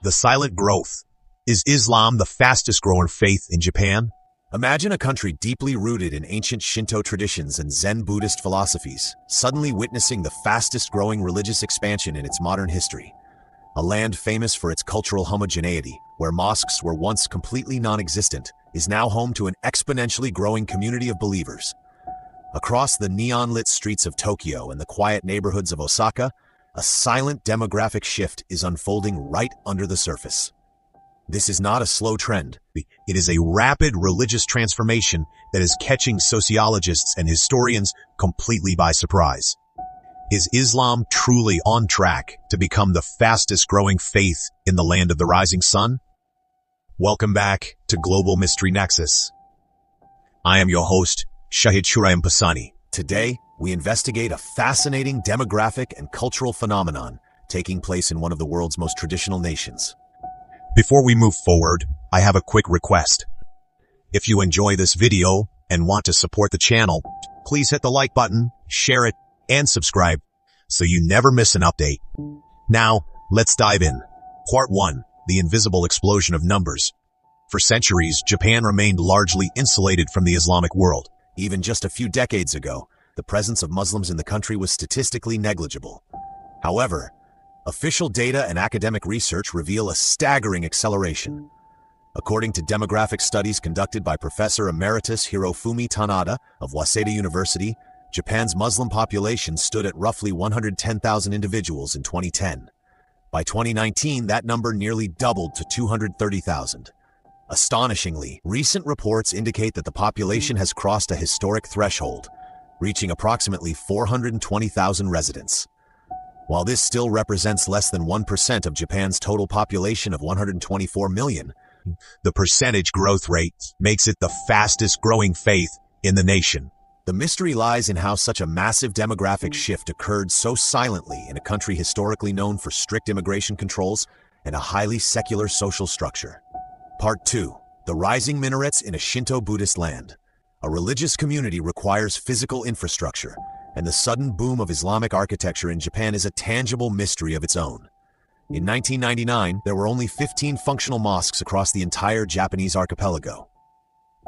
The silent growth. Is Islam the fastest growing faith in Japan? Imagine a country deeply rooted in ancient Shinto traditions and Zen Buddhist philosophies, suddenly witnessing the fastest growing religious expansion in its modern history. A land famous for its cultural homogeneity, where mosques were once completely non-existent, is now home to an exponentially growing community of believers. Across the neon-lit streets of Tokyo and the quiet neighborhoods of Osaka, a silent demographic shift is unfolding right under the surface. This is not a slow trend. It is a rapid religious transformation that is catching sociologists and historians completely by surprise. Is Islam truly on track to become the fastest growing faith in the land of the rising sun? Welcome back to Global Mystery Nexus. I am your host, Shahid Shuraim Pasani. Today, we investigate a fascinating demographic and cultural phenomenon taking place in one of the world's most traditional nations. Before we move forward, I have a quick request. If you enjoy this video and want to support the channel, please hit the like button, share it, and subscribe so you never miss an update. Now, let's dive in. Part 1. The invisible explosion of numbers. For centuries, Japan remained largely insulated from the Islamic world. Even just a few decades ago, the presence of Muslims in the country was statistically negligible. However, official data and academic research reveal a staggering acceleration. According to demographic studies conducted by Professor Emeritus Hirofumi Tanada of Waseda University, Japan's Muslim population stood at roughly 110,000 individuals in 2010. By 2019, that number nearly doubled to 230,000. Astonishingly, recent reports indicate that the population has crossed a historic threshold, reaching approximately 420,000 residents. While this still represents less than 1% of Japan's total population of 124 million, the percentage growth rate makes it the fastest growing faith in the nation. The mystery lies in how such a massive demographic shift occurred so silently in a country historically known for strict immigration controls and a highly secular social structure. Part 2. The rising minarets in a Shinto Buddhist land. A religious community requires physical infrastructure, and the sudden boom of Islamic architecture in Japan is a tangible mystery of its own. In 1999, there were only 15 functional mosques across the entire Japanese archipelago.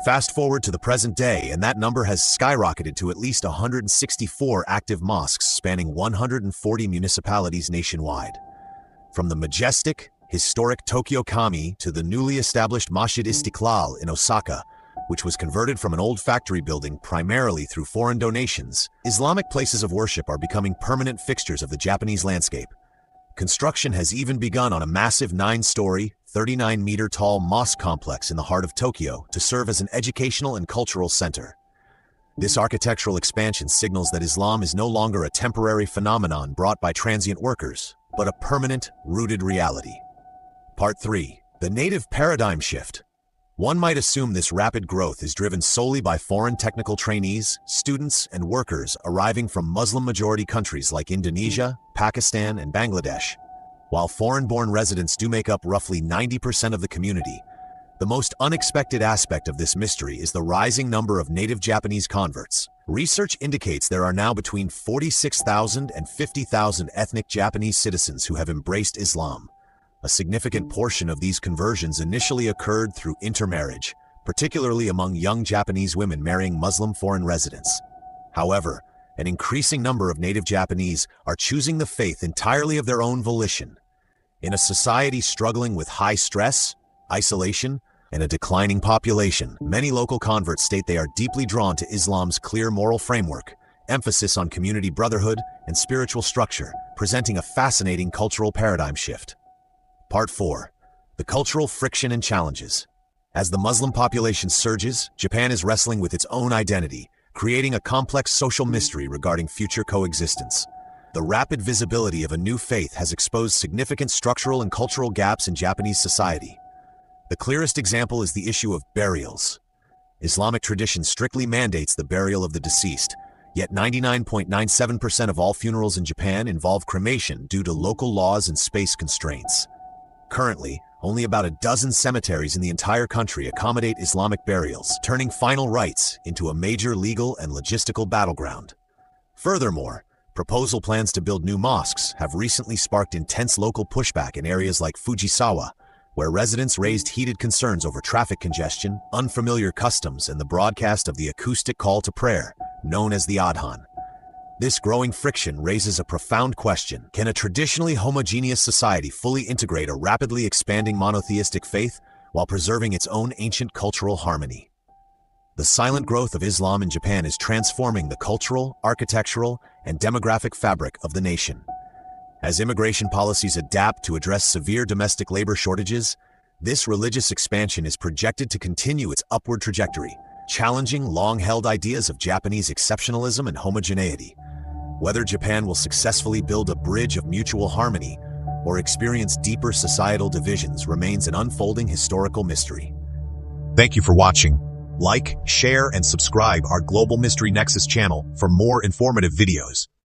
Fast forward to the present day, and that number has skyrocketed to at least 164 active mosques spanning 140 municipalities nationwide. From the majestic, historic Tokyo Kami to the newly established Masjid Istiqlal in Osaka, which was converted from an old factory building primarily through foreign donations, Islamic places of worship are becoming permanent fixtures of the Japanese landscape. Construction has even begun on a massive 9-story, 39-meter-tall mosque complex in the heart of Tokyo to serve as an educational and cultural center. This architectural expansion signals that Islam is no longer a temporary phenomenon brought by transient workers, but a permanent, rooted reality. Part 3. The native paradigm shift. One might assume this rapid growth is driven solely by foreign technical trainees, students, and workers arriving from Muslim-majority countries like Indonesia, Pakistan, and Bangladesh. While foreign-born residents do make up roughly 90% of the community, the most unexpected aspect of this mystery is the rising number of native Japanese converts. Research indicates there are now between 46,000 and 50,000 ethnic Japanese citizens who have embraced Islam. A significant portion of these conversions initially occurred through intermarriage, particularly among young Japanese women marrying Muslim foreign residents. However, an increasing number of native Japanese are choosing the faith entirely of their own volition. In a society struggling with high stress, isolation, and a declining population, many local converts state they are deeply drawn to Islam's clear moral framework, emphasis on community brotherhood, and spiritual structure, presenting a fascinating cultural paradigm shift. Part 4. The cultural friction and challenges. As the Muslim population surges, Japan is wrestling with its own identity, creating a complex social mystery regarding future coexistence. The rapid visibility of a new faith has exposed significant structural and cultural gaps in Japanese society. The clearest example is the issue of burials. Islamic tradition strictly mandates the burial of the deceased, yet 99.97% of all funerals in Japan involve cremation due to local laws and space constraints. Currently, only about a dozen cemeteries in the entire country accommodate Islamic burials, turning final rites into a major legal and logistical battleground. Furthermore, proposal plans to build new mosques have recently sparked intense local pushback in areas like Fujisawa, where residents raised heated concerns over traffic congestion, unfamiliar customs, and the broadcast of the acoustic call to prayer, known as the Adhan. This growing friction raises a profound question. Can a traditionally homogeneous society fully integrate a rapidly expanding monotheistic faith while preserving its own ancient cultural harmony? The silent growth of Islam in Japan is transforming the cultural, architectural, and demographic fabric of the nation. As immigration policies adapt to address severe domestic labor shortages, this religious expansion is projected to continue its upward trajectory, challenging long-held ideas of Japanese exceptionalism and homogeneity. Whether Japan will successfully build a bridge of mutual harmony or experience deeper societal divisions remains an unfolding historical mystery. Thank you for watching. Like, share, and subscribe our Global Mystery Nexus channel for more informative videos.